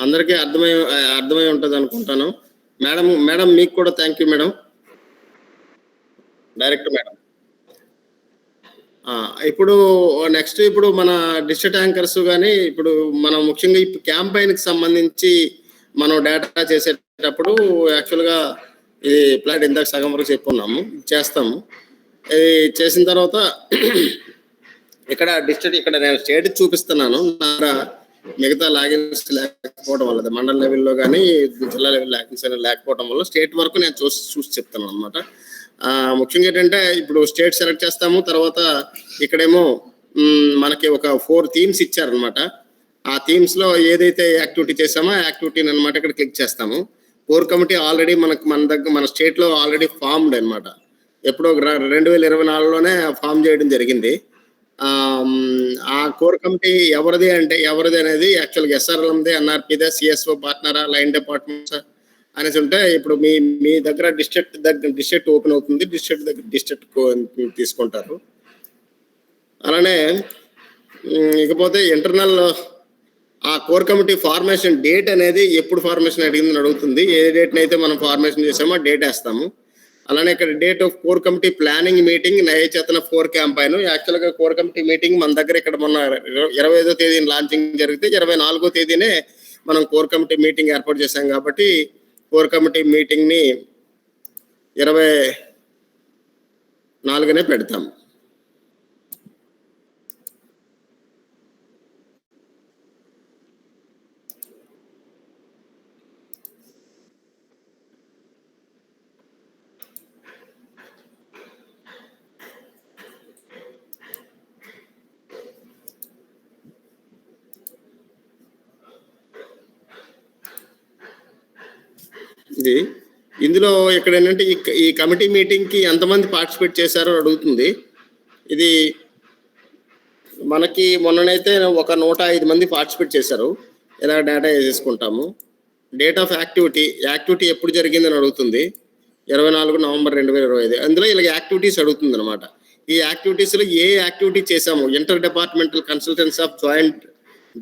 అందరికీ అర్థమై ఉంటుంది అనుకుంటాను. మేడం మీకు కూడా thank you madam. Direct madam. ఇప్పుడు నెక్స్ట్ ఇప్పుడు మన డిస్ట్రిక్ట్ యాంకర్స్ కానీ ఇప్పుడు మనం ముఖ్యంగా ఇప్పుడు క్యాంపైన్కి సంబంధించి మనం డేటా చేసేటప్పుడు యాక్చువల్గా ఈ ప్లాట్ ఇందాక సగం వరకు చెప్పుకున్నాము, చేస్తాము. ఇది చేసిన తర్వాత ఇక్కడ డిస్ట్రిక్ట్ ఇక్కడ నేను స్టేట్ చూపిస్తున్నాను. మిగతా లాగిన్స్ లేకపోవడం వల్ల మండల లెవెల్లో కానీ జిల్లా లెవెల్ లాగిన్స్ లేకపోవడం వల్ల స్టేట్ వరకు నేను చూసి చెప్తాను అనమాట. ముఖ్యంగా ఏంటంటే ఇప్పుడు స్టేట్ సెలెక్ట్ చేస్తాము, తర్వాత ఇక్కడేమో మనకి ఒక 4 థీమ్స్ ఇచ్చారనమాట. ఆ థీమ్స్ లో ఏదైతే యాక్టివిటీ చేసామో ఆ యాక్టివిటీని అనమాట ఇక్కడ క్లిక్ చేస్తాము. కోర్ కమిటీ ఆల్రెడీ మన స్టేట్ లో ఆల్రెడీ ఫార్మ్డ్ అనమాట. ఎప్పుడో 2024లోనే ఫామ్ చేయడం జరిగింది. ఆ కోర్ కమిటీ ఎవరిది అనేది యాక్చువల్గా ఎస్ఆర్ఎల్ఎందే, ఎన్ఆర్పిదే, సిఎస్ఓ పార్ట్నరా, లైన్ డిపార్ట్మెంట్స్ అనేసి ఉంటే ఇప్పుడు మీ దగ్గర డిస్ట్రిక్ట్ ఓపెన్ అవుతుంది. డిస్ట్రిక్ట్ తీసుకుంటారు. అలానే ఇకపోతే ఇంటర్నల్ ఆ కోర్ కమిటీ ఫార్మేషన్ డేట్ అనేది ఎప్పుడు ఫార్మేషన్ అడుగుతుంది. ఏ డేట్ని అయితే మనం ఫార్మేషన్ చేసామో ఆ డేట్ వేస్తాము. అలానే ఇక్కడ date of core committee planning meeting నయచేతన 4 campaign. యాక్చువల్గా కోర్ కమిటీ మీటింగ్ మన దగ్గర ఇక్కడ మొన్న 25వ తేదీన లాంచింగ్ జరిగితే 24వ తేదీనే మనం కోర్ కమిటీ మీటింగ్ ఏర్పాటు చేశాం. కాబట్టి కోర్ కమిటీ మీటింగ్ని 24నే పెడతాం. ఇందులో ఇక్కడ ఏంటంటే ఈ కమిటీ మీటింగ్కి ఎంతమంది పార్టిసిపేట్ చేశారో అడుగుతుంది. ఇది మనకి మొన్ననైతే ఒక 105 మంది పార్టిసిపేట్ చేశారు. ఇలా డేటా వేసేసుకుంటాము. డేట్ ఆఫ్ యాక్టివిటీ ఎప్పుడు జరిగిందని అడుగుతుంది. 24 నవంబర్ 2025. అందులో ఇలా యాక్టివిటీస్ అడుగుతుంది అనమాట. ఈ యాక్టివిటీస్లో ఏ యాక్టివిటీ చేసాము, inter departmental consultants of joint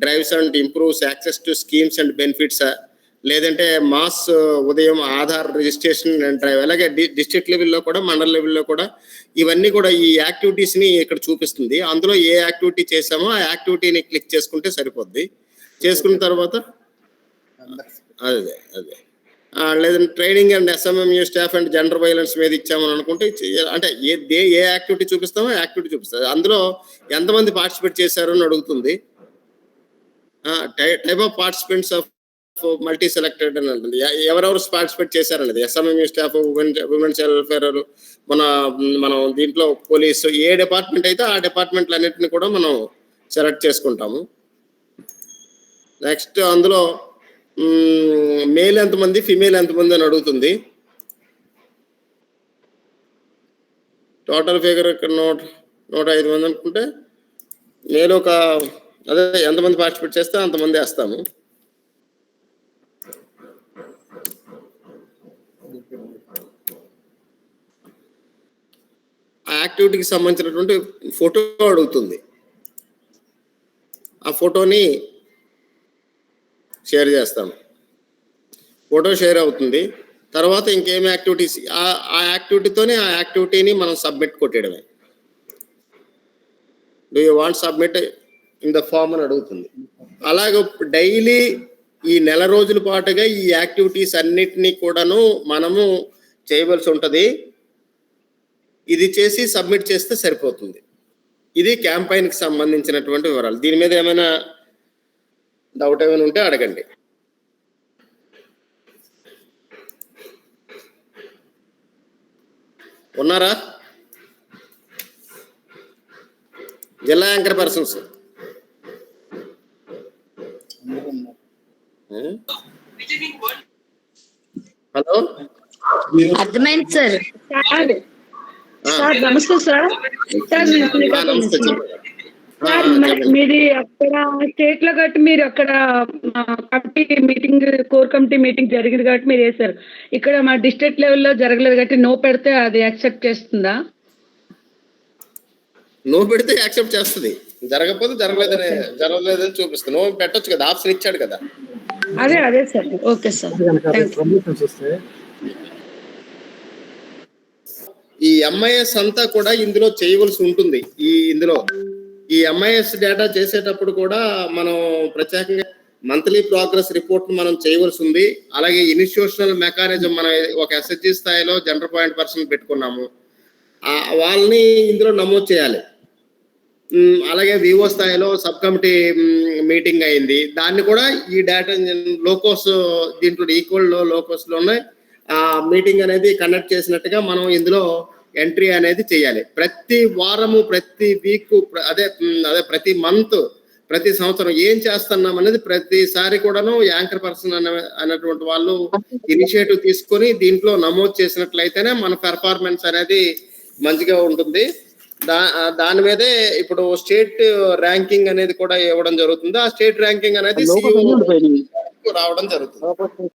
drives and improves access to schemes and benefits, లేదంటే మాస్ ఉదయం ఆధార్ రిజిస్ట్రేషన్ అండ్ డ్రైవ్. అలాగే డిస్ట్రిక్ట్ లెవెల్లో కూడా మండల లెవెల్లో కూడా ఇవన్నీ కూడా ఈ యాక్టివిటీస్ని ఇక్కడ చూపిస్తుంది. అందులో ఏ యాక్టివిటీ చేసామో ఆ యాక్టివిటీని క్లిక్ చేసుకుంటే సరిపోద్ది. చేసుకున్న తర్వాత అదే లేదంటే training and SMMU staff and gender violence మీద ఇచ్చామని అనుకుంటే అంటే ఏ యాక్టివిటీ చూపిస్తామో యాక్టివిటీ చూపిస్తుంది. అందులో ఎంతమంది పార్టిసిపేట్ చేశారు అని అడుగుతుంది. Type of participants of multi selected అని ఉంటుంది. ఎవరెవరు పార్టిసిపేట్ చేశారనేది ఎస్ఎంఎంయూ స్టాఫ్, ఉమెన్స్ వెల్ఫేర్, మనం దీంట్లో పోలీసు, ఏ డిపార్ట్మెంట్ అయితే ఆ డిపార్ట్మెంట్లు అన్నింటినీ కూడా మనం సెలెక్ట్ చేసుకుంటాము. నెక్స్ట్ అందులో మేల్ ఎంతమంది, ఫిమేల్ ఎంతమంది అని అడుగుతుంది. టోటల్ ఫిగర్ ఇక్కడ 105 మంది అనుకుంటే మేల్ ఒక అదే ఎంతమంది పార్టిసిపేట్ చేస్తే అంతమంది వేస్తాము. ఆ యాక్టివిటీకి సంబంధించినటువంటి ఫోటో అడుగుతుంది. ఆ ఫోటోని షేర్ చేస్తాము. ఫోటో షేర్ అవుతుంది. తర్వాత ఇంకేం యాక్టివిటీస్ ఆ యాక్టివిటీతోనే ఆ యాక్టివిటీని మనం సబ్మిట్ కొట్టేయడమే. Do you want submit in the form అని అడుగుతుంది. అలాగే డైలీ ఈ నెల రోజుల పాటుగా ఈ యాక్టివిటీస్ అన్నిటినీ కూడాను మనము చేయవలసి ఉంటుంది. ఇది చేసి సబ్మిట్ చేస్తే సరిపోతుంది. ఇది క్యాంపైన్కి సంబంధించినటువంటి వివరాలు. దీని మీద ఏమైనా డౌట్ ఏమైనా ఉంటే అడగండి. ఉన్నారా జిల్లా యాంకర్ పర్సన్స్? హలో, అర్థమైంది సార్. నమస్తే సార్. మీది అక్కడ స్టేట్ లో కాబట్టి మీరు అక్కడ committee meeting, core committee meeting జరిగింది కాబట్టి మీరు వేశారు. ఇక్కడ మా డిస్ట్రిక్ట్ లెవెల్లో జరగలేదు కాబట్టి నో పెడితే అది యాక్సెప్ట్ చేస్తుందా? నో పెడితే యాక్సెప్ట్ చేస్తుంది. జరగకపోతే జరగలేదని చూపిస్తుంది. నో పెట్టొచ్చు కదా, ఆప్షన్ ఇచ్చాడు కదా. అదే sir. Okay sir. Thank you. Promotions వస్తే ఈ ఎంఐఎస్ అంతా కూడా ఇందులో చేయవలసి ఉంటుంది. ఈ ఎంఐఎస్ డేటా చేసేటప్పుడు కూడా మనం ప్రత్యేకంగా మంత్లీ ప్రోగ్రెస్ రిపోర్ట్ మనం చేయవలసి ఉంది. అలాగే ఇన్స్టిట్యూషనల్ మెకానిజం మనం ఒక ఎస్హెచ్జి స్థాయిలో జనరల్ పాయింట్ పర్సన్ పెట్టుకున్నాము, వాళ్ళని ఇందులో నమోదు చేయాలి. అలాగే వివో స్థాయిలో సబ్ కమిటీ మీటింగ్ అయింది, దాన్ని కూడా ఈ డేటా లోకోస్ దీంట్లో ఈక్వల్ లోకోస్ లోనే ఆ మీటింగ్ అనేది కండక్ట్ చేసినట్టుగా మనం ఇందులో ఎంట్రీ అనేది చేయాలి. ప్రతి వారము, ప్రతి వీక్, అదే ప్రతి మంత్, ప్రతి సంవత్సరం ఏం చేస్తున్నాం అనేది ప్రతిసారి కూడాను యాంకర్ పర్సన్ అన్నటువంటి వాళ్ళు ఇనిషియేటివ్ తీసుకొని దీంట్లో నమోదు చేసినట్లయితేనే మన పెర్ఫార్మెన్స్ అనేది మంచిగా ఉంటుంది. దాని మీదే ఇప్పుడు స్టేట్ ర్యాంకింగ్ అనేది కూడా ఇవ్వడం జరుగుతుంది. ఆ స్టేట్ ర్యాంకింగ్ అనేది రావడం జరుగుతుంది.